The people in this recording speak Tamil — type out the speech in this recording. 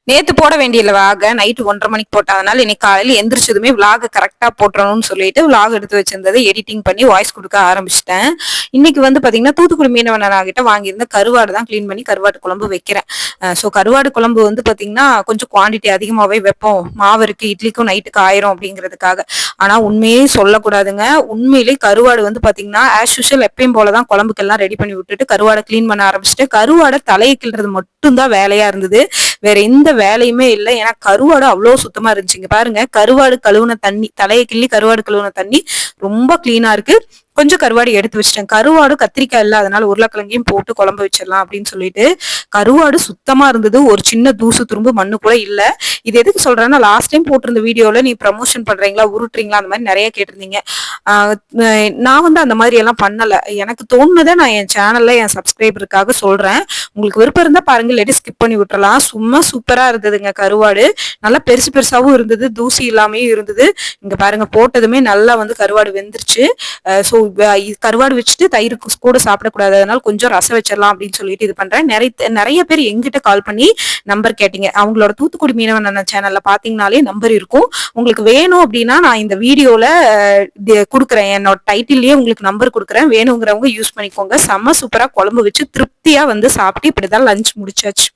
நேத்து போட வேண்டிய விலாக நைட்டு 1:30 மணிக்கு போட்டேன். அதனால இன்னைக்கு காலையில எந்திரிச்சதுமே விலாக கரெக்ட்டா போட்டுறணும்னு சொல்லிட்டு விலாக் எடுத்து வச்சிருந்தத எடிட்டிங் பண்ணி வாய்ஸ் குடுக்க ஆரம்பிச்சுட்டேன். இன்னைக்கு வந்து பாத்தீங்கன்னா, தூத்துக்குடி மீனவன் அண்ணாகிட்ட வாங்கியிருந்த கருவாடு தான் கிளீன் பண்ணி கருவாட்டு குழம்பு வைக்கிறேன். கருவாடு குழம்பு வந்து பாத்தீங்கன்னா, கொஞ்சம் குவான்டிட்டி அதிகமாவே வைப்போம். மாவு இருக்கு, இட்லிக்கும் நைட்டுக்கு ஆயிரும் அப்படிங்கிறதுக்காக. ஆனா உண்மையே சொல்லக்கூடாதுங்க. உண்மையிலேயே கருவாடு வந்து பாத்தீங்கன்னா, ஆஸ் யூசுவல் எப்பயும் போல தான் குழம்புக்கெல்லாம் ரெடி பண்ணி விட்டுட்டு கருவாட கிளீன் பண்ண ஆரம்பிச்சுட்டு, கருவாட தலைய கிள்றது மட்டும் தான் வேலையா இருந்தது. வேற எந்த வேலையுமே இல்ல. ஏன்னா கருவாடு அவ்ளோ சுத்தமா இருந்துச்சுங்க. பாருங்க கருவாடு கழுவுன தண்ணி, தலைய கிள்ளி கருவாடு கழுவுன தண்ணி ரொம்ப கிளீனா இருக்கு. கொஞ்சம் கருவாடு எடுத்து வச்சுட்டேன். கருவாடு கத்திரிக்காய் இல்ல. அதனால உருளைக்கிழங்கையும் போட்டு குழம்பு வச்சிடலாம் அப்படின்னு சொல்லிட்டு கருவாடு சுத்தமா இருந்தது. ஒரு சின்ன தூசு துரும்பு மண்ணு கூட இல்ல. இது எதுக்கு சொல்றேன்னா, லாஸ்ட் டைம் போட்டிருந்த வீடியோல நீ ப்ரமோஷன் பண்றீங்களா, உருட்டுறீங்களா அந்த மாதிரி நிறைய கேட்டிருந்தீங்க. ஆஹ் நான் வந்து அந்த மாதிரி எல்லாம் பண்ணல. எனக்கு தோணுனதை நான் என் சேனல்ல என் சப்ஸ்கிரைபருக்காக சொல்றேன். உங்களுக்கு விருப்பம் இருந்தா பாருங்க, இல்லாட்டி ஸ்கிப் பண்ணி விட்டுறலாம். சும்மா சூப்பரா இருந்ததுங்க கருவாடு. நல்லா பெருசு பெருசாவும் இருந்தது, தூசி இல்லாமையும் இருந்தது. இங்க பாருங்க போட்டதுமே நல்லா வந்து கருவாடு வெந்துருச்சு. ஸோ கருவாடு வச்சுட்டு தயிர் கூட சாப்பிடக்கூடாது, அதனால கொஞ்சம் ரசம் வச்சிடலாம் அப்படின்னு சொல்லிட்டு இது பண்றேன். நிறைய நிறைய பேர் எங்கிட்ட கால் பண்ணி நம்பர் கேட்டீங்க. அவங்களோட தூத்துக்குடி மீனவன் சேனல்ல பாத்தீங்கன்னாலே நம்பர் இருக்கும். உங்களுக்கு வேணும் அப்படின்னா நான் இந்த வீடியோல கொடுக்குறேன். என்னோட டைட்டில்லயே உங்களுக்கு நம்பர் கொடுக்குறேன். வேணுங்கிறவங்க யூஸ் பண்ணிக்கோங்க. செம்ம சூப்பரா குழம்பு வச்சு திருப்தியா வந்து சாப்பிட்டு இப்படிதான் லஞ்ச் முடிச்சாச்சு.